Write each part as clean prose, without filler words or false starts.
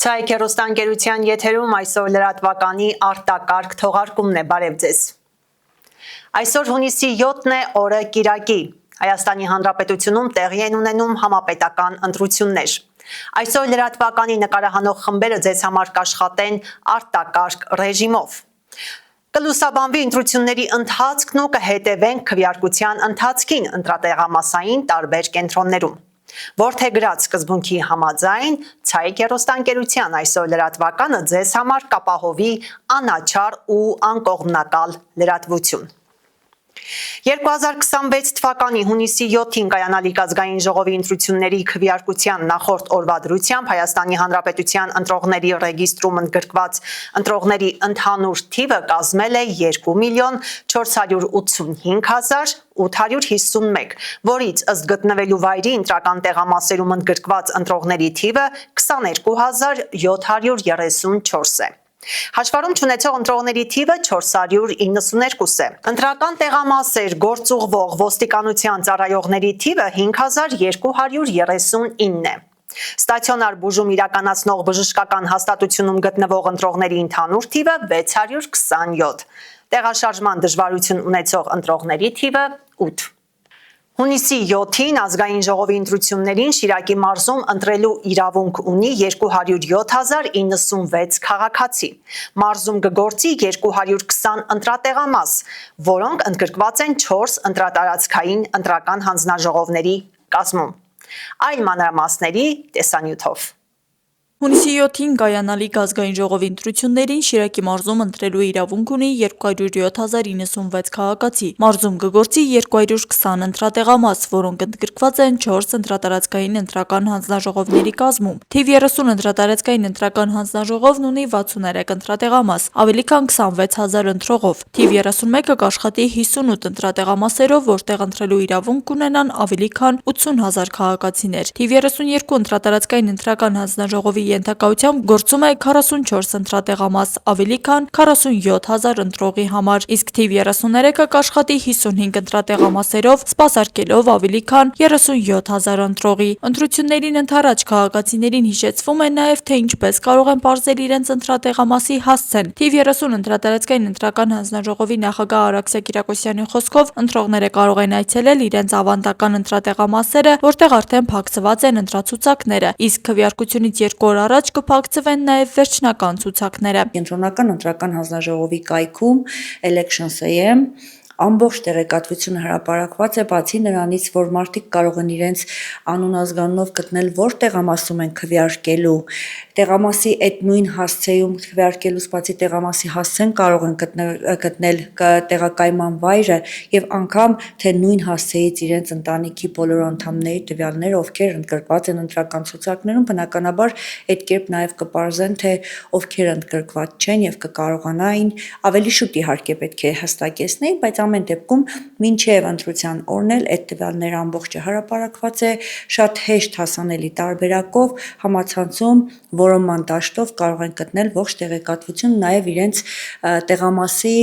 Ցայք հեռուստաընկերության եթերում այսօր լրատվականի արտակարգ թողարկումն է, բարև ձեզ։ Այսօր հունիսի 7-ն է, օրը կիրակի։ Հայաստանի Հանրապետությունում տեղի են ունենում համապետական ընտրություններ։ Այսօր լրատվականի նկարահանող խմբերը ձեզ համար կաշխատեն արտակարգ ռեժիմով։ Կլուսաբանվի ընտրությունների ընթացքն ու կհետևենք քվեարկության ընթացքին ընտրատեղամասային տարբեր կենտրոններում։ Որդեգրած սկզբունքի համաձայն Ցայք հեռուստաընկերության այսօր լրատվականը ձեզ համար կապահովի անաչառ ու անկողմնակալ լրատվություն։ 2026 թվականի հունիսի 7-ին կայանալիք ազգային ժողովի ընտրությունների քվեարկության նախորդ օրվա դրությամբ Հայաստանի Հանրապետության ընտրողների ռեգիստրում ընդգրկված ընտրողների ընդհանուր թիվը կազմել է 2,485,851, որից ըստ գտնվելու վայրի ընտրական տեղամասերում ընդգրկված ընտրողների թիվը 22,734 է։ Հաշվառում չունեցող ընտրողների թիվը 492 է։ Ընտրական տեղամասեր գործուղվող ոստիկանության ծառայողների թիվը 5239 է։ Ստացիոնար բուժում իրականացնող բժշկական հաստատությունում գտնվող ընտրողների ընդհանուր թիվը 627։ Տեղաշարժման դժվարություն ունեցող ընտրողների թիվը 8։ Հունիսի 7-ին ազգային ժողովի ընտրություններին Շիրակի մարզում ընտրելու իրավունք ունի 207,096 քաղաքացի։ Մարզում կգործի 220 ընտրատեղամաս, որոնք ընդգրկված են 4 ընտրատարածքային ընտրական հանձնաժողովների կազմում։ Այլ մանրամասների տեսանյութով։ Հունիսի 7-ին կայանալիք ազգային ժողովի ընտրություններին Շիրակի մարզում ընտրելու իրավունք ունի 207,096 քաղաքացի։ Մարզում կգործի 220 ընտրատեղամաս, որոնք ընդգրկված են 4 ընտրատարածքային ընտրական հանձնաժողովների կազմում։ Թիվ 30 ընտրատարածքային ընտրական հանձնաժողովն ունի 63 ընտրատեղամաս, ավելի քան 26,000 ընտրողով։ Թիվ 31-ը կաշխատի 58 ընտրատեղամասերով, որտեղ ընտրելու իրավունք կունենան ավելի քան 80,000 քաղաքացիներ։ Թիվ 32 ընտրատարածքային ընտրական հանձնաժողովի ենթակայությամբ գործում է 44 ընտրատեղամաս, ավելի քան 47,000 ընտրողի համար, իսկ թիվ 33-ը կաշխատի 55 ընտրատեղամասերով, սպասարկելով ավելի քան 37,000 ընտրողի։ Ընտրություններին ընդառաջ քաղաքացիներին հիշեցվում է նաև, թե ինչպես կարող են պարզել իրենց ընտրատեղամասի հասցեն։ Թիվ 30 ընտրատարածքային ընտրական հանձնաժողովի նախագահ Արաքսիա Կիրակոսյանի խոսքով ընտրողները կարող են այցելել իրենց ավանդական ընտրատեղամասերը, որտեղ արդեն փակցված են ընտրացուցակները, իսկ քվեարկությունից 2 օր առաջ կփակցվեն նաև վերջնական ցուցակները։ Կենտրոնական ընտրական հանձնաժողովի կայքում Elections.am ամբողջ տեղեկատվությունը հրապարակված է, բացի նրանից, որ մարդիկ կարող են իրենց անուն ազգանունով գտնել, որ տեղամասում են քվեարկելու, տեղամասի այդ նույն հասցեում քվեարկելուց բացի տեղամասի հասցեն կարող են գտնել տեղակայման վայրը եւ անգամ թե նույն հասցեից իրենց ընտանիքի բոլոր անդամների տվյալները, ովքեր ընդգրկված են ընտրական ցուցակներում, բնականաբար այդ կերպ նաեւ կպարզեն, թե ովքեր ընդգրկված չեն եւ կկարողանային ավելի շուտ իհարկե պետք է հստակեցնել, բայց ամեն դեպքում մինչև ընտրության օրն էլ այդ տվյալները ամբողջը հրապարակված է շատ հեշտ հասանելի տարբերակով համացանցում, որոնման դաշտով կարող են գտնել ողջ տեղեկատվություն նաև իրենց տեղամասի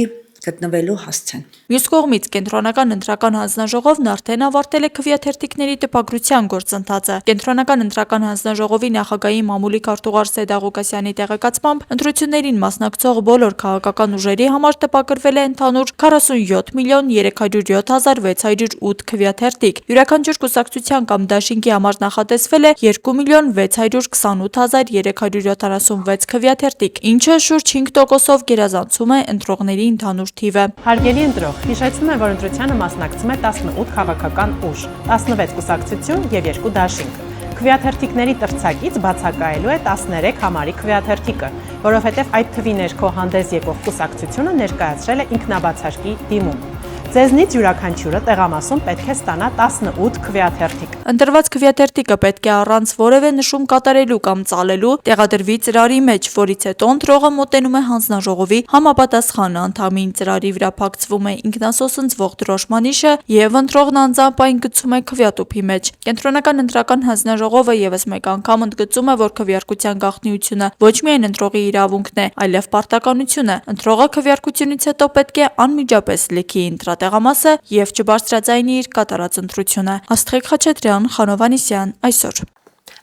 գտնվելու հասցեն։ Մյուս կողմից կենտրոնական ընտրական հանձնաժողովն արդեն ավարտել է քվեաթերթիկների տպագրության գործընթացը։ Կենտրոնական ընտրական հանձնաժողովի նախագահի մամուլի քարտուղար Սեդա Ղուկասյանի տեղեկացմամբ ընտրություններին մասնակցող բոլոր քաղաքական ուժերի համար տպագրվել է ընդհանուր 47,307,608 քվեաթերթիկ։ Յուրաքանչյուր կուսակցության կամ դաշինքի համար նախատեսվել է 2,628,376 քվեաթերթիկ, ինչը շուրջ 5%-ով գերազանցում է ընտրողների ընդհանուր թիվը։ Հարգելի ընտրող, հիշեցնում եմ, որ ընտրությանը մասնակցում է 18 քաղաքական ուժ, 16 կուսակցություն եւ 2 դաշինք։ Քվեաթերթիկների տրցակից բացակայելու է 13 համարի քվեաթերթիկը, որովհետև այդ թվի ներքո հանդես եկող կուսակցությունը ներկայացրել է ինքնաբացարկի դիմում։ Ձեզնից յուրաքանչյուրը տեղամասում պետք է ստանա 18 քվեաթերթիկ։ Ընտրված քվեաթերթիկը պետք է առանց որևէ նշում կատարելու կամ ծալելու տեղադրվի ծրարի մեջ, որից հետո ընտրողը մոտենում է հանձնաժողովի համապատասխան անդամին, ծրարի վրա փակցվում է ինքնասոսնձվող դրոշմանիշը եւ ընտրողն անձամբ այն գցում է քվեատուփի մեջ։ Կենտրոնական ընտրական հանձնաժողովը եւս մեկ անգամ ընդգծում է, որ քվեարկության գաղտնիությունը ոչ միայն ընտրողի իրավունքն է, այլև պարտականությունը։ Ընտրողը քվեարկությունից հետո պետք է անմիջապես լքի տեղամասը եւ չբարձրաձայնի իր կատարած ընտրությունը։ Աստղիկ Խաչատրյան, Խանովանիսյան, այսօր։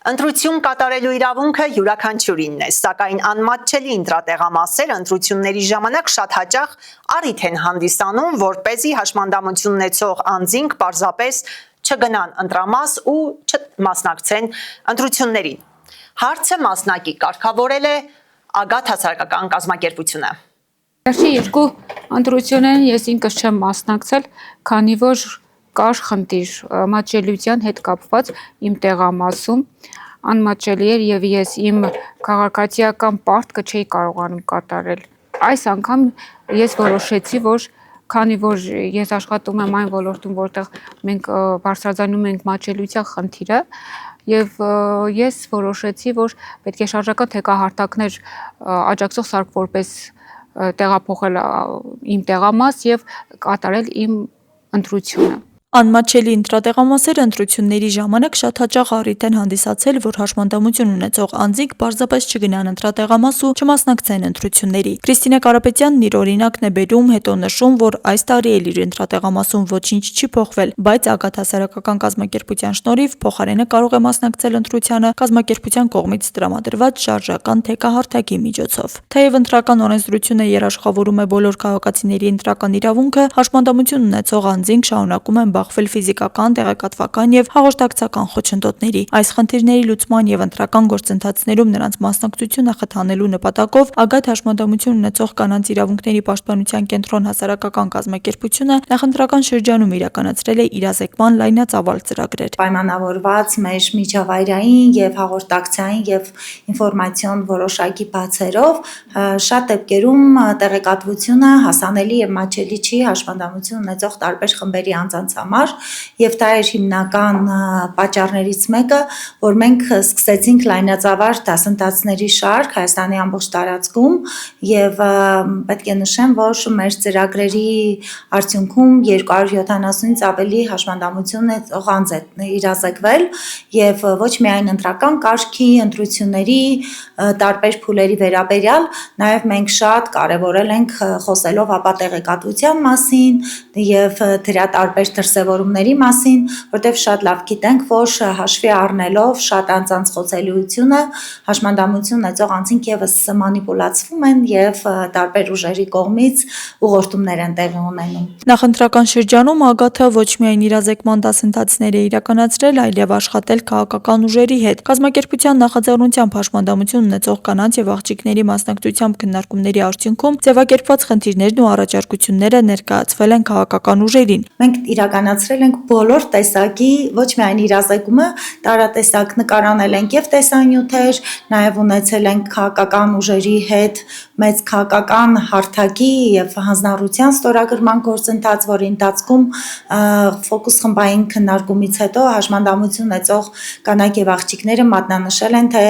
Ընտրություն կատարելու իրավունքը յուրաքանչյուրինն է, սակայն անմատչելի ընտրատեղամասերը ընտրությունների ժամանակ շատ հաճախ առիթ են հանդիսանում, որպեսզի հաշմանդամություն ունեցող անձինք պարզապես չգնան ընտրամաս ու չմասնակցեն ընտրություններին։ Հարցը մասնակի կարգավորել է Ագատ հասարակական կազմակերպությունը։ Վերջի երկու ընտրություններին ես ինքս չեմ մասնակցել, քանի որ կար խնդիր մատչելիության հետ կապված իմ տեղամասում, անմատչելի էր եւ ես իմ քաղաքացիական պարտքը չէի կարողանում կատարել։ Այս անգամ ես որոշեցի, որ քանի որ ես աշխատում եմ այն ոլորտում, որտեղ մենք բարձրաձայնում ենք մատչելիության խնդիրը, եւ ես որոշեցի, որ պետք է շարժական թեկահարտակներ աջակցող սարք որպես տեղափոխել իմ տեղամաս եւ կատարել իմ ընտրությունը։ Անմատչելի ընտրատեղամասերը ընտրությունների ժամանակ շատ հաճախ առիթ են հանդիսացել, որ հաշմանդամություն ունեցող անձինք պարզապես չգնան ընտրատեղամաս ու չմասնակցեն ընտրությունների։ Քրիստինե Կարապետյանն իր օրինակն է բերում, հետո նշում, որ այս տարի էլ իր ընտրատեղամասում ոչինչ չի փոխվել, բայց Ագատ հասարակական կազմակերպության շնորհիվ փոխարենը կարող է մասնակցել ընտրությանը կազմակերպության կողմից տրամադրված շարժական թեկահարթակի միջոցով։ Թեև ընտրական օրենսդրությունը երաշխավորում է բոլոր քաղաքացիների ընտրական իրավունքը, հաշմանդամություն ունեցող անձինք շարունակում են բախվել ֆիզիկական, տեղեկատվական եւ հաղորդակցական խոչընդոտների։ Այս խնդիրների լուծման եւ ընտրական գործընթացներում նրանց մասնակցությունը խթանելու նպատակով Ագատ հաշմանդամություն ունեցող կանանց իրավունքների պաշտպանության կենտրոն հասարակական կազմակերպությունը նախընտրական շրջանում իրականացրել է իրազեկման լայնածավալ ծրագրեր։ Պայմանավորված մեր միջավայրային եւ հաղորդակցային եւ ինֆորմացիոն որոշակի բացերով շատ դեպքերում տեղեկատվությունը հասանելի եւ մատչելի չի հաշմանդամություն ունեցող տարբեր խմբերի անձանց համար եւ դա էր հիմնական պատճառներից մեկը, որ մենք սկսեցինք լայնածավալ դասընթացների շարք Հայաստանի ամբողջ տարածքում եւ պետք է նշեմ, որ մեր ծրագրերի արդյունքում 270-ից ավելի հաշմանդամություն ունեցող անձ է իրազեկվել եւ ոչ միայն ընտրական կարգի, ընտրությունների տարբեր փուլերի վերաբերյալ, նաեւ մենք շատ կարեւորել ենք խոսելով ապա տեղեկատվության մասին եւ դրա տարբեր դրսևորումների մասին, որտեղ շատ լավ գիտենք, որ հաշվի առնելով շատ անձանց խոցելիությունը, հաշմանդամություն ունեցող անձինք եւս մանիպուլացվում են եւ տարբեր ուժերի կողմից ուղղորդումներ են տեղի ունենում։ Նախընտրական շրջանում Ագաթը ոչ միայն իրազեկման դասընթացներ է իրականացրել, այլև աշխատել քաղաքական ուժերի հետ։ Կազմակերպության նախաձեռնությամբ հաշմանդամություն ունեցող կանանց եւ աղջիկների մասնակցությամբ քննարկումների արդյունքում ձևակերպված խնդիրներն ու առաջարկությունները ներկայացվել են քաղաքական ուժերին։ Մենք իրականացրել ենք բոլոր տեսակի, ոչ միայն իրազեկումը, տարատեսակ նկարանել ենք եւ տեսանյութեր, նաեւ ունեցել ենք քաղաքական ուժերի հետ մեծ քաղաքական հարթակի եւ հանձնառության ստորագրման գործընթաց, որի ընթացքում ֆոկուս խմբային քննարկումից հետո հաշմանդամություն ունեցող կանայք եւ աղջիկները մատնանշել են, թե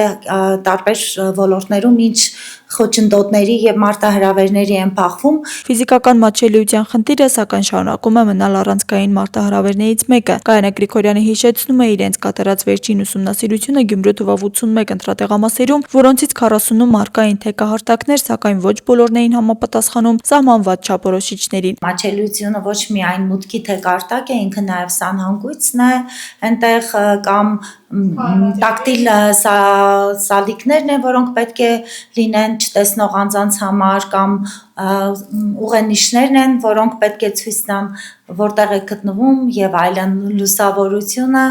տարբեր ոլորտներում ինչ խոչընդոտների եւ մարտահրավերների են փախվում։ Ֆիզիկական մատչելիության խնդիրը սակայն շարունակում է մնալ առանցքային մարտահրավերներից մեկը։ Գայանե Գրիգորյանը հիշեցնում է իրենց կատարած վերջին ուսումնասիրությունը Գյումրու թվով 81 ընտրատեղամասերում, որոնցից 40-ում արկային թեկահարտակներ, սակայն ոչ բոլորն էին համապատասխանում սահմանված չափորոշիչներին։ Մատչելիությունը ոչ միայն մուտքի թեկահարտակ է, ինքը նաեւ սանհանգույցն է, այնտեղ կամ տակտիլ սալիկներն են, որոնք պետք է լինեն չտեսնող անձանց համար, կամ ուղենիշներն են, որոնք պետք է ցույց տան որտեղ է գտնվում եւ այլն, լուսավորությունը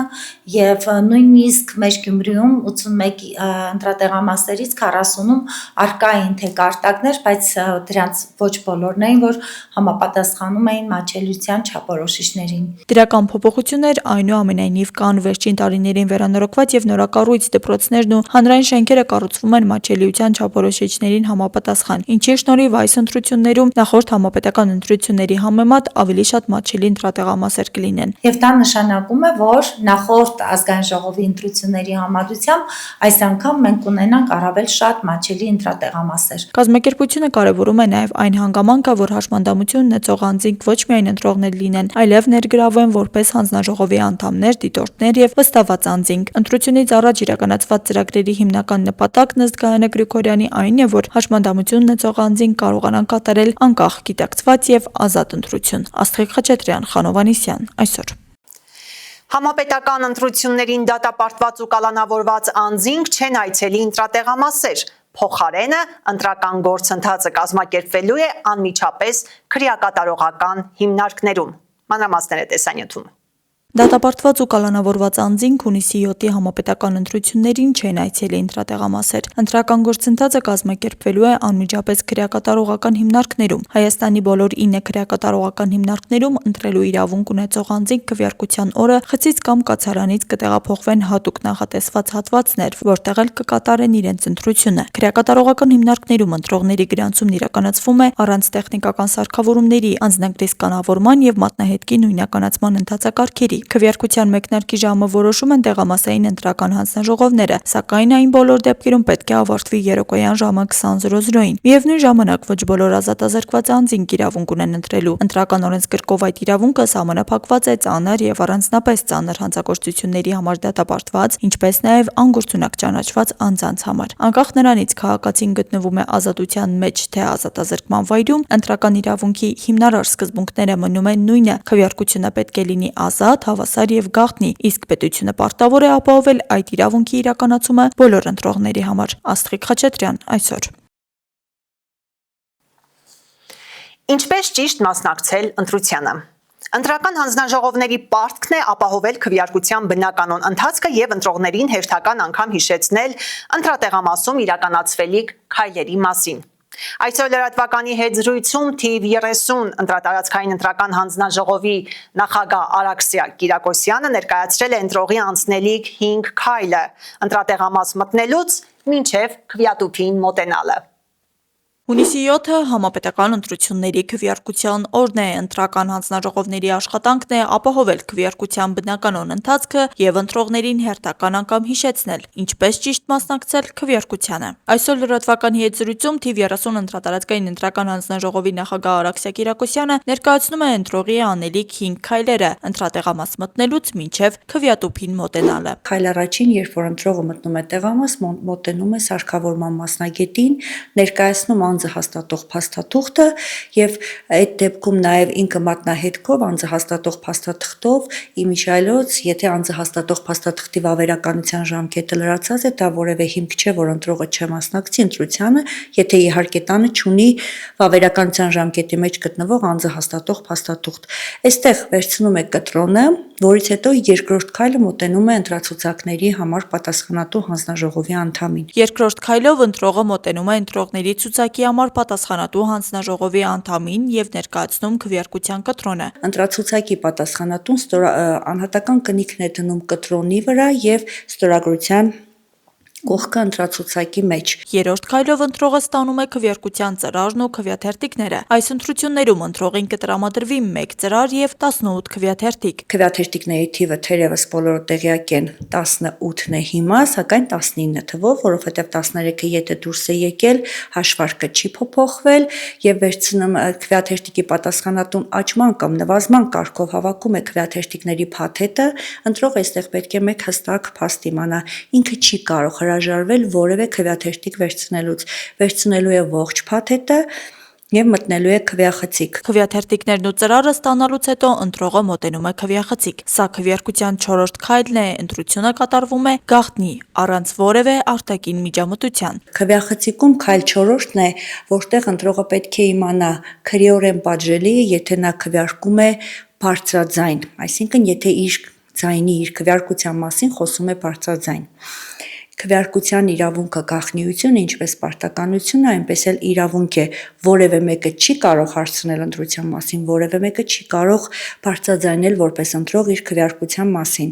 եւ նույնիսկ մեր Գյումրիում 81 ընտրատեղամասերից 40-ում արկային թեկարտակներ, բայց դրանց ոչ բոլորն էին, որ համապատասխանում էին մատչելիության չափորոշիչներին։ Դրական փոփոխություններ այնուամենայնիվ կան վերջին տարիներին վերանորոգված եւ նորակառույց դպրոցներն ու հանրային շենքերը կառուցվում են մատչելիության չափորոշիչներին համապատասխան, ինչի շնորհիվ այս ընտրություններում նախորդ համապետական ընտրությունների համեմատ ավելի շատ մատչելի ընտրատեղամասեր կլինեն։ Եվ դա նշանակում է, որ նախորդ ազգային ժողովի ընտրությունների համեմատությամբ այս անգամ մենք ունենանք առավել շատ մատչելի ընտրատեղամասեր։ Կազմակերպությունը կարևորում է նաև այն հանգամանքը, որ հաշմանդամություն ունեցող անձինք ոչ միայն ընտրողներ լինեն, այլև ներգրավվեն որպես հանձնաժողովի անդամներ, դիտորդներ եւ վստահված անձինք։ Ընտրությունից առաջ իրականացված ծրագրերի հիմնական նպատակն ըստ Գայանե Գրիգորյանի այն է, որ հաշմանդամություն ունեցող անձինք կարողանան կատարել անկախ, գիտակցված եւ ազատ ընտրություն։ Աստղիկ Խաչատրյան, Խանով Անիսյան, այսօր։ Համապետական ընտրություններին դատապարտված ու կալանավորված անձինք չեն այցելի ընտրատեղամասեր, փոխարենը ընտրական գործընթացը կազմակերպվելու է անմիջապես քրեակատարողական հիմնարկներում։ Մանրամասները տեսանյութում։ Դատապարտված ու կալանավորված անձինք հունիսի 7-ի համապետական ընտրություններին չեն այցելի ընտրատեղամասեր։ Ընտրական գործընթացը կազմակերպվելու է անմիջապես քրեակատարողական հիմնարկներում։ Հայաստանի բոլոր 9 քրեակատարողական հիմնարկներում ընտրելու իրավունք ունեցող անձինք քվեարկության օրը խցից կամ կացարանից կտեղափոխվեն հատուկ նախատեսված հատվածներ, որտեղ էլ կկատարեն իրենց ընտրությունը։ Քրեակատարողական հիմնարկներում ընտրողների գրանցումն իրականացվում է առանց տեխնիկական սարքավորումների, անձնագրի սկանավորման եւ մատնահետքի նույնականացման ընթացակարգերի։ Քվեարկության մեկնարկի ժամը որոշում են տեղամասային ընտրական հանձնաժողովները, սակայն այն բոլոր դեպքերում պետք է ավարտվի երեկոյան ժամը 20:00-ին։ Միևնույն ժամանակ ոչ բոլոր ազատազրկված անձինք իրավունք ունեն ընտրելու։ Ընտրական օրենսգրքով այդ իրավունքը սահմանափակված է ծանր եւ առանձնապես ծանր հանցագործությունների համար դատապարտված, ինչպես նաեւ անգործունակ ճանաչված անձանց համար։ Անկախ նրանից քաղաքացին գտնվում է ազատության մեջ թե ազատազրկման վայրում, ընտրական իրավունքի հիմնարար սկզբունքները մնում են նույնը։ Քվեարկությունը պետք է լինի ազատ, հավասար եւ գաղտնի, իսկ պետությունը պարտավոր է ապահովել այդ իրավունքի իրականացումը բոլոր ընտրողների համար։ Աստղիկ Խաչատրյան այսօր։ Ինչպես ճիշտ մասնակցել ընտրությանը։ Ընտրական հանձնաժողովների պարտքն է ապահովել քվեարկության բնականոն ընթացքը եւ ընտրողներին հերթական անգամ հիշեցնել ընտրատեղամասում իրականացվելիք քայլերի մասին։ Այսօր լրատվականի հետ զրույցում թիվ 30 ընտրատարածքային ընտրական հանձնաժողովի նախագահ Արաքսիա Կիրակոսյանը ներկայացրել է ընտրողի անցնելիք 5 քայլը ընտրատեղամաս մտնելուց մինչև քվեատուփին մոտենալը։ Հունիսի 7-ը համապետական ընտրությունների քվեարկության օրն է։ Ընտրական հանձնաժողովների աշխատանքն է ապահովել քվեարկության բնականոն ընթացքը եւ ընտրողներին հերթական անգամ հիշեցնել, ինչպես ճիշտ մասնակցել քվեարկությանը։ Այսօր լրատվականի հետ զրույցում թիվ 30 ընտրատարածքային ընտրական հանձնաժողովի նախագահ Արաքսիա Կիրակոսյանը ներկայացնում է ընտրողի անելիք 5 քայլերը ընտրատեղամաս մտնելուց մինչև քվեատուփին մոտենալը։ Քայլ առաջին, երբ որ ընտրողը մտնում է տեղամաս, մոտենում է սարքավորման մասնագետին, ներկայացնում անձը հաստատող փաստաթուղթը եւ այդ դեպքում նաեւ ինքը մատնահետքով անձը հաստատող փաստաթղթով իմիջիայլոց, եթե անձը հաստատող փաստաթղթի վավերականության ժամկետը լրացած է, դա որևէ հիմք չէ, որ ընտրողը չմասնակցի ընտրությանը, եթե իհարկե տանը չունի վավերականության ժամկետի մեջ գտնվող անձը հաստատող փաստաթուղթ։ Այստեղ վերցնում է կտրոնը, որից հետո երկրորդ քայլը մոտենում է ընտրացուցակների համար պատասխանատու հանձնաժողովի անդամին։ Երկրորդ քայլով ընտրողը մոտենում է ընտրողների ցուցակի համար պատասխանատու հանձնաժողովի անդամին եւ ներկայացնում քվեարկության կտրոնը։ Ընտրացուցակի պատասխանատուն անհատական կնիքն է դնում կտրոնի վրա եւ ստորագրության կողքը ընտրացուցակի մեջ։ Երրորդ քայլով ընտրողը ստանում է քվեարկության ծրարն ու քվեաթերթիկները։ Այս ընտրություններում ընտրողին կտրամադրվի 1 ծրար եւ 18 քվեաթերթիկ։ Քվեաթերթիկների թիվը թերևս բոլորը տեղյակ են 18-ն է հիմա, սակայն 19 թվով, որովհետեւ 13-ը եթե դուրս է եկել, հաշվարկը չի փոփոխվել եւ վերցնում քվեաթերթիկի պատասխանատուն աճման կամ նվազման կարգով հավաքում է քվեաթերթիկների փաթեթը, ընտրողը այստեղ պետք է մեկ հստակ փաստ իմանա, ինքը չի կարող հրաժարվել որևէ քվեաթերթիկ վերցնելու է ողջ փաթեթը եւ մտնելու է քվեախցիկ։ Քվեաթերթիկներն ու ծրարը ստանալուց հետո ընտրողը մոտենում է քվեախցիկ։ Սա քվեարկության 4-րդ քայլն է, ընտրությունը կատարվում է գաղտնի, առանց որևէ արտաքին միջամտության։ Քվեախցիկում քայլ 4-րդն է, որտեղ ընտրողը պետք է իմանա քրեորեն պատժելի է, եթե նա քվեարկում է բարձրաձայն, այսինքն եթե իր քվեարկության մասին խոսում է բարձրաձայն։ Քվեարկության իրավունքը գաղտնիությունը, ինչպես պարտականությունը, այնպես էլ իրավունք է, որևէ մեկը չի կարող հարցնել ընտրության մասին, որևէ մեկը չի կարող բարձրաձայնել որպես ընտրող իր քվեարկության մասին։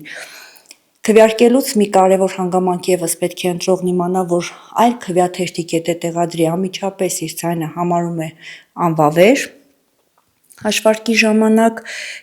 Քվեարկելուց մի կարևոր հանգամանք եւս պետք է ընտրողն իմանա, որ այլ քվեաթերթիկ եթե տեղադրի անմիջապես իր ձայնը համարում է անվավեր հաշվարկի ժամանակ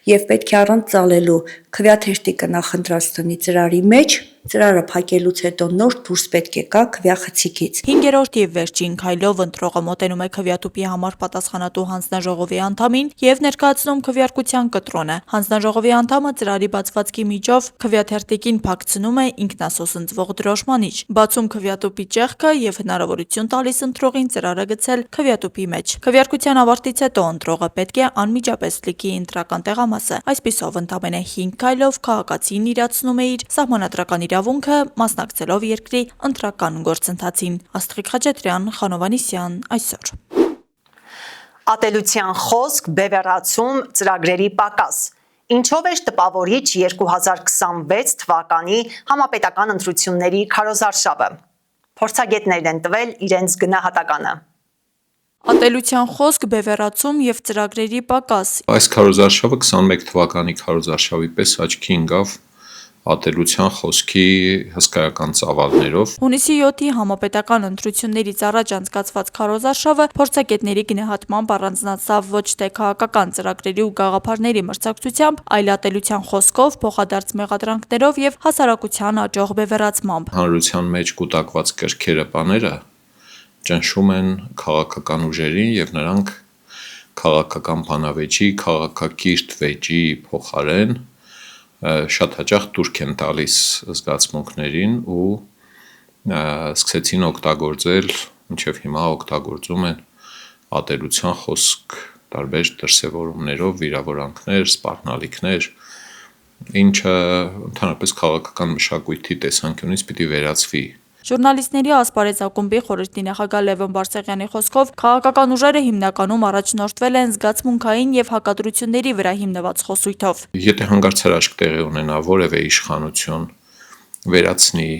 եւ պետք է առանց ծալելու քվեաթերթիկը նախընտրած տնի ծրարի մեջ, Ծրարը փակելուց հետո նոր դուրս պետք է գա քվյախցիկից։ 5-րդ եւ վերջին քայլով ընտրողը մոտենում է քվյատուփի համար պատասխանատու հանձնաժողովի անդամին եւ ներկայացնում քվեարկության կտրոնը։ Հանձնաժողովի անդամը ծրարի բացվածքի միջով քվյաթերթիկին փակցնում է ինքնասոսնձվող դրոշմանիչ, բացում քվյատուփի ճեղքը եւ հնարավորություն տալիս ընտրողին ծրարը գցել քվյատուփի մեջ։ Քվեարկության ավարտից հետո ընտրողը պետք է անմիջապես լքի ընտրական տեղամասը։ Այսպիսով ընդամենը 5 քայլով քաղաքացին իրացնում է իր սահմանադրական իրավունքը մասնակցելով երկրի ընտրական գործընթացին։ Աստղիկ Խաչատրյան, Խանով Անիսյան, այսօր։ Ատելության խոսք, բևեռացում, ծրագրերի պակաս։ Ինչով էր տպավորիչ 2026 թվականի համապետական ընտրությունների քարոզարշավը։ Փորձագետներն են տվել իրենց գնահատականը։ Ատելության խոսք, բևեռացում եւ ծրագրերի պակաս։ Այս քարոզարշավը 21 թվականի քարոզարշավի պես աչքի ընկավ ատելության խոսքի հսկայական ծավալներով։ Հունիսի 7-ի համապետական ընտրություններից առաջ անցկացված քարոզարշավը փորձագետների գնահատմամբ առանձնացավ ոչ թե քաղաքական ծրագրերի ու գաղափարների մրցակցությամբ, այլ ատելության խոսքով, փոխադարձ մեղադրանքներով եւ հասարակության աճող բևեռացմամբ։ Հանրության մեջ կուտակված կրքերը բաները ճնշում են քաղաքական ուժերին եւ նրանք քաղաքական բանավեճի, քաղաքակիրթ վեճի փոխարեն շատ հաճախ դուրք են տալիս զգացմունքներին ու սկսեցին օգտագործել, մինչև հիմա օգտագործում են ատելության խոսք տարբեր դրսևորումներով, վիրավորանքներ, սպառնալիքներ, ինչը ընդհանրապես քաղաքական մշակույթի տեսանկյունից պիտի վերացվի։ Ժուրնալիստների ասպարեզ ակումբի խորհրդի նախագահ Լևոն Բարսեղյանի խոսքով քաղաքական ուժերը հիմնականում առաջնորդվել են զգացմունքային եւ հակադրությունների վրա հիմնված խոսույթով։ Եթե հանգարցարաշք տեղի ունենա որևէ իշխանություն վերացնի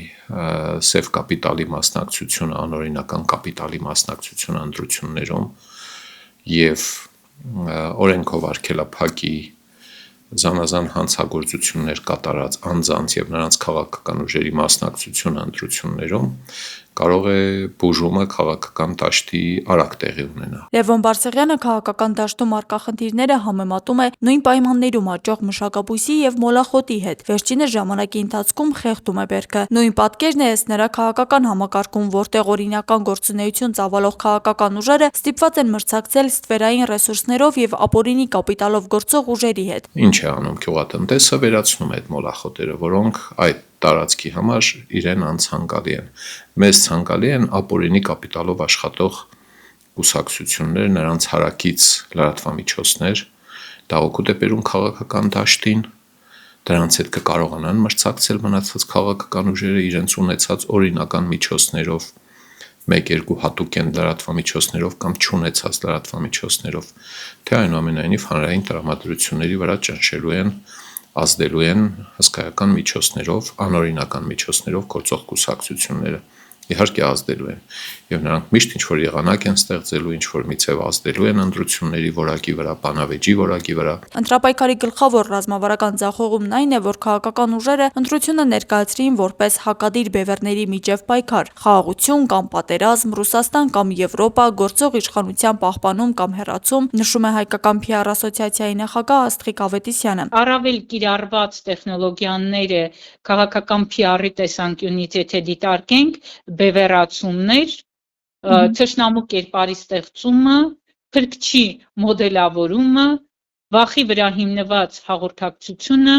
սև կապիտալի մասնակցությունը, անօրինական կապիտալի մասնակցությունը ընտրություններում եւ օրենքով արգելափակի զանազան հանցագործություններ կատարած անձանց եւ նրանց քաղաքական ուժերի մասնակցությունը ընտրություններում կարող է բուժումը քաղաքական դաշտի արագ տեղի ունենա։ Լևոն Բարսեղյանը քաղաքական դաշտում առկա խնդիրները համեմատում է նույն պայմաններում աճող մշակաբույսի եւ մոլախոտի հետ։ Վերջինս ժամանակի ընթացքում խեղդում է բերքը։ Նույն պատկերն է նրա քաղաքական համակարգում, որտեղ օրինական գործունեություն ծավալող քաղաքական ուժերը ստիպված են մրցակցել ստվերային ռեսուրսներով եւ ապօրինի կապիտալով գործող ուժերի հետ։ Ինչ է անում գյուղատնտեսը, վերացնում է այդ մոլախոտերը, որոնք այդ տարածքի համար իրեն անցանկալի են։ Մեզ ցանկալի են ապօրինի կապիտալով աշխատող կուսակցություններ, նրանց հարակից լրատվամիջոցներ, դա օգուտ է բերում քաղաքական դաշտին, դրանց հետ կկարողանան մրցակցել մնացած քաղաքական ուժերը իրենց ունեցած օրինական միջոցներով, 1-2 հատուկ են լրատվամիջոցներով կամ չունեցած լրատվամիջոցներով, թե այնուամենայնիվ հանրային տրամադրությունների վրա ճնշելու են, ազդելու են հսկայական միջոցներով, անօրինական միջոցներով գործող կուսակցությունները, իհարկե ազդելու են, եւ նրանք միշտ ինչ-որ եղանակ են ստեղծելու, ինչ-որ միցև ազդելու են ընտրությունների որակի վրա, բանավեճի որակի վրա։ Ընտրապայքարի գլխավոր ռազմավարական ձախողումն այն է, որ քաղաքական ուժերը ընտրությունը ներկայացրին որպես հակադիր բևեռների միջև պայքար, խաղաղություն կամ պատերազմ, Ռուսաստան կամ Եվրոպա, գործող իշխանության պահպանում կամ հեռացում, նշում է Հայկական PR ասոցիացիայի նախագահ Աստղիկ Ավետիսյանը։ Առավել կիրառված տեխնոլոգիաները քաղաքական PR-ի տեսանկյունից եթե դիտարկենք, բևեռացումներ, թշնամու կերպարի ստեղծումը, փրկչի մոդելավորումը, վախի վրա հիմնված հաղորդակցությունը,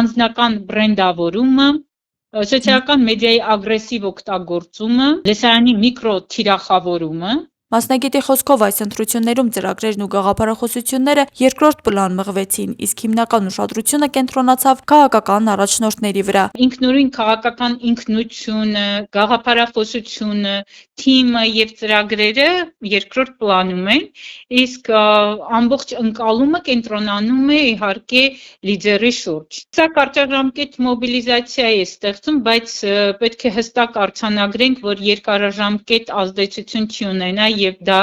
անձնական բրենդավորումը, սոցիալական մեդիայի ագրեսիվ օգտագործումը, լսարանի միկրոթիրախավորումը։ Մասնագետի խոսքով այս ընտրություններում ծրագրերն ու գաղափարախոսությունները երկրորդ պլան մղվեցին, իսկ հիմնական ուշադրությունը կենտրոնացավ քաղաքական առաջնորդների վրա։ Ինքնուրույն քաղաքական ինքնությունը, գաղափարախոսությունը, թիմը եւ ծրագրերը երկրորդ պլանում են, իսկ ամբողջ ընկալումը կենտրոնանում է իհարկե լիդերի շուրջ։ Սա կարճաժամկետ մոբիլիզացիա է ստեղծում, բայց պետք է հստակ արձանագրենք, որ երկարաժամկետ ազդեցություն չի ունենա եւ դա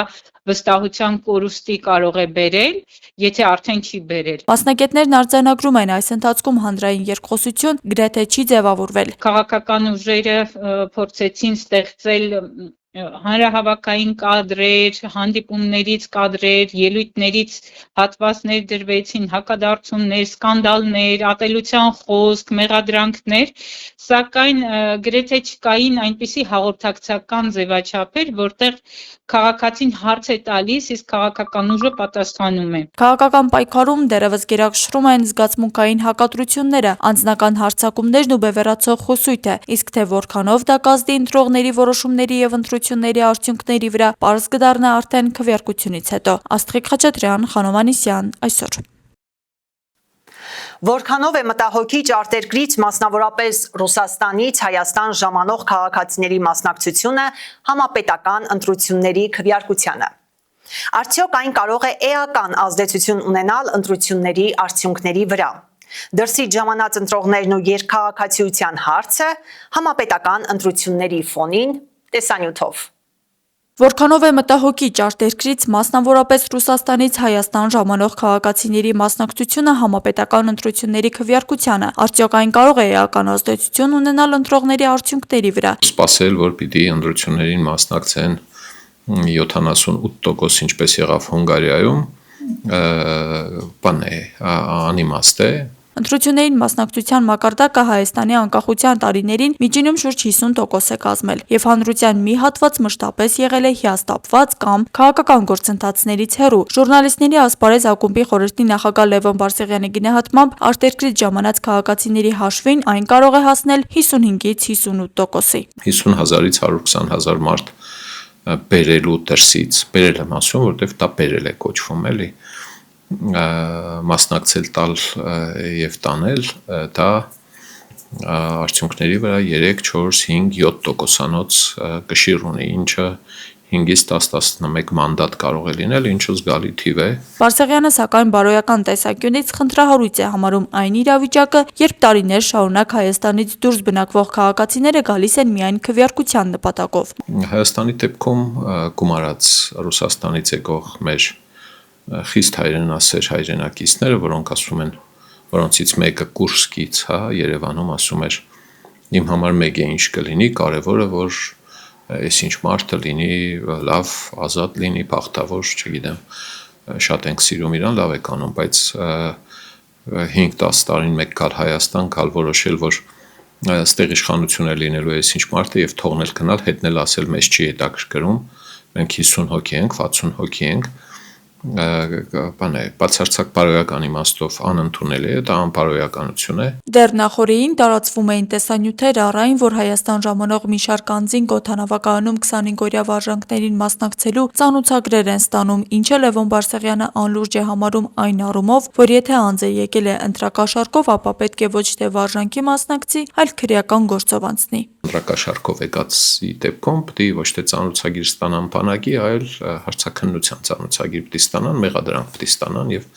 վստահության կորուստի կարող է բերել, եթե արդեն չի բերել։ Մասնագետներն արձանագրում են, այս ընթացքում հանրային երկխոսություն գրեթե չի ձևավորվել։ Քաղաքական ուժերը փորձեցին ստեղծել հանրահավաքային կադրեր, հանդիպումներից կադրեր, ելույթներից հատվածներ դրվեցին, հակադարձումներ, սկանդալներ, ատելության խոսք, մեղադրանքներ, սակայն գրեթե չկային այնպիսի հաղորդակցական ձևաչափեր, որտեղ քաղաքացին հարց է տալիս, իսկ քաղաքական ուժը պատասխանում է։ Քաղաքական պայքարում դեռևս գերակշռում են զգացմունքային հակադրությունները, անձնական հարձակումներն ու բևեռացող խոսույթը, իսկ թե որքանով դա կազդի ընտրողների որոշումների եւ ընտրությունների արդյունքների վրա, պարզ կդառնա արդեն քվեարկությունից հետո։ Աստղիկ Խաչատրյան, Խանոմ Անիսյան, այսօր։ Որքանով է մտահոգիչ արտերկրից, մասնավորապես Ռուսաստանից Հայաստան ժամանող քաղաքացիների մասնակցությունը համապետական ընտրությունների քվեարկությանը։ Արդյոք այն կարող է էական ազդեցություն ունենալ ընտրությունների արդյունքների վրա։ Դրսից ժամանած ընտրողներն ու երկքաղաքացիության հարցը համապետական ընտրությունների ֆոնին տեսանյութով։ Որքանով է մտահոգիչ արտերկրից, մասնավորապես Ռուսաստանից Հայաստան ժամանող քաղաքացիների մասնակցությունը համապետական ընտրությունների քվեարկությանը, արդյոք այն կարող է էական ազդեցություն ունենալ ընտրողների արդյունքների վրա։ Սպասել, որ պիտի ընտրություններին մասնակցեն 78%, ինչպես եղավ Հունգարիայում, բան է, անիմաստ է։ Ընտրություններին մասնակցության մակարդակը Հայաստանի անկախության տարիներին միջինում շուրջ 50% է կազմել, եւ հանրության մի հատված մշտապես եղել է հիասթափված կամ քաղաքական գործընթացներից հեռու։ Ժուրնալիստների ասպարեզ ակումբի խորհրդի նախագահ Լևոն Բարսեղյանի գնահատմամբ արտերկրից ժամանած քաղաքացիների հաշվին այն կարող է հասնել 55-ից 58%-ի։ 50,000-ից 120,000 մարդ բերելու դրսից, բերել եմ ասում, որտեղ դա բերել է կոչվում, էլի։ Մասնակցել տալ եւ տանել, դա արդյունքների վրա 3, 4, 5, 7%-անոց կշիռ ունի, ինչը 5-ից 10-11 մանդատ կարող է լինել, ինչը զգալի թիվ է։ Բարսեղյանը սակայն բարոյական տեսանկյունից խնդրահարույց է համարում այն իրավիճակը, երբ տարիներ շարունակ Հայաստանից դուրս բնակվող քաղաքացիները գալիս են միայն քվեարկության նպատակով։ Հայաստանի դեպքում գումարած Ռուսաստանից եկող մեր խիստ հայրենասեր հայրենակիցները, որոնք ասում են, որոնցից մեկը Կուրսկից, Երևանում ասում էր, իմ համար մեկ է ինչ կլինի, կարևորը որ այսինչ մարդը լինի լավ, ազատ լինի, բախտավոր, չգիտեմ, շատ ենք սիրում իրան, լավ եք անում, բայց 5-10 տարին մեկ գալ Հայաստան, գալ որոշել, որ այստեղ իշխանություն է լինելու այսինչ մարդը եւ թողնել գնալ, հետնել ասել մեզ չի հետաքրքրում, մենք 50 հոգի ենք, 60 հոգի ենք, բան է, բացարձակ բարոյական իմաստով անընդունելի է, դա անբարոյականություն է։ Դեռ նախորդին տարածվում էին տեսանյութեր առ այն, որ Հայաստան ժամանող մի շարք անձինք օդանավակայանում 25-օրյա վարժանքներին մասնակցելու ծանուցագրեր են ստանում, ինչը Լևոն Բարսեղյանը անլուրջ է համարում այն առումով, որ եթե անձը եկել է ընտրակաշառքով, ապա պետք է ոչ թե վարժանքի մասնակցի, այլ քրեական գործով անցնի։ Ընտրակաշառքով եկածի դեպքում պետք է ոչ թե ծանուցագիր ստանան բանակի, այլ հարցաքննության ծանուցագիր պետք է ստանան, մեղադրանք պետք է ստանան եւ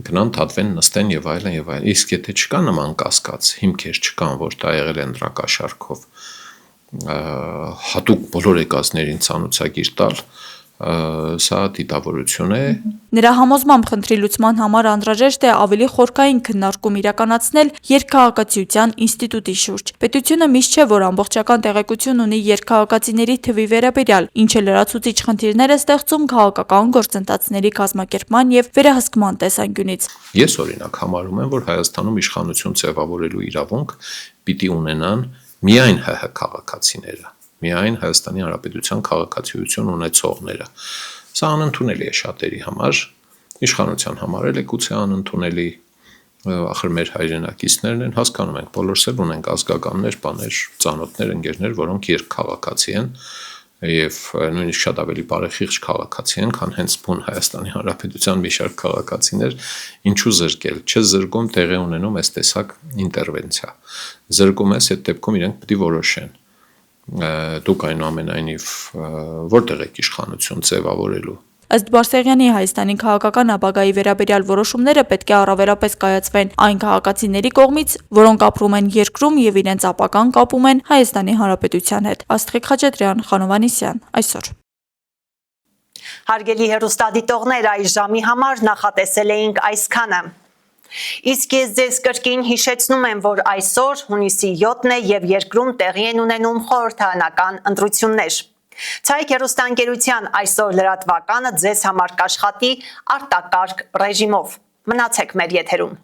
գնան դատվեն, նստեն եւ այլն եւ այլն։ Իսկ եթե չկա նման կասկած, հիմքեր չկան, որ դա եղել է ընտրակաշառքով, հատուկ բոլոր եկածներին ծանուցագիր տալ, սա դիտավորություն է։ Նրա համոզմամբ խնդրի լուծման համար անհրաժեշտ է ավելի խորքային քննարկում իրականացնել երկքաղաքացիության ինստիտուտի շուրջ։ Պետությունը միշտ չէ, որ ամբողջական տեղեկություն ունի երկքաղաքացիների թվի վերաբերյալ, ինչը լրացուցիչ խնդիրներ է ստեղծում քաղաքական գործընթացների կազմակերպման եւ վերահսկման տեսանկյունից։ Ես օրինակ համարում եմ, որ Հայաստանում իշխանություն ձևավորելու իրավունք պիտի ունենան միայն ՀՀ քաղաքացիները, միայն Հայաստանի Հանրապետության քաղաքացիություն ունեցողները։ Սա անընդունելի է շատերի համար, իշխանության համար էլ է գուցե անընդունելի, ախր մեր հայրենակիցներն են, հասկանում ենք, բոլորս էլ ունենք ազգականներ, բաներ, ծանոթներ, ընկերներ, որոնք երկքաղաքացի են եւ նույնիսկ շատ ավելի բարեխիղճ քաղաքացի են, քան հենց բուն Հայաստանի Հանրապետության մի շարք քաղաքացիներ, ինչու զրկել, չզրկում տեղի ունենում այս տեսակ ինտերվենցիա։ Զրկում ես այդ դեպքում իրենք պետք է որոշեն։ Դուք այնուամենայնիվ որտեղ եք իշխանություն ձևավորելու։ Ըստ Բարսեղյանի Հայաստանի քաղաքական ապագայի վերաբերյալ որոշումները պետք է առավելապես կայացվեն այն քաղաքացիների կողմից, որոնք ապրում են երկրում եւ իրենց ապագան կապում են Հայաստանի Հանրապետության հետ։ Աստղիկ Խաչատրյան, Խանոմ Անիսյան, այսօր։ Հարգելի հեռուստադիտողներ, այս ժամի համար նախատեսել էինք այսքանը։ Իսկ ես ձեզ կրկին հիշեցնում եմ, որ այսօր հունիսի 7-ն է եւ երկրում տեղի են ունենում խորհրդարանական ընտրություններ։ Ցայք հեռուստաընկերության այսօր լրատվականը ձեզ համար կաշխատի արտակարգ ռեժիմով։ Մնացեք մեր եթերում։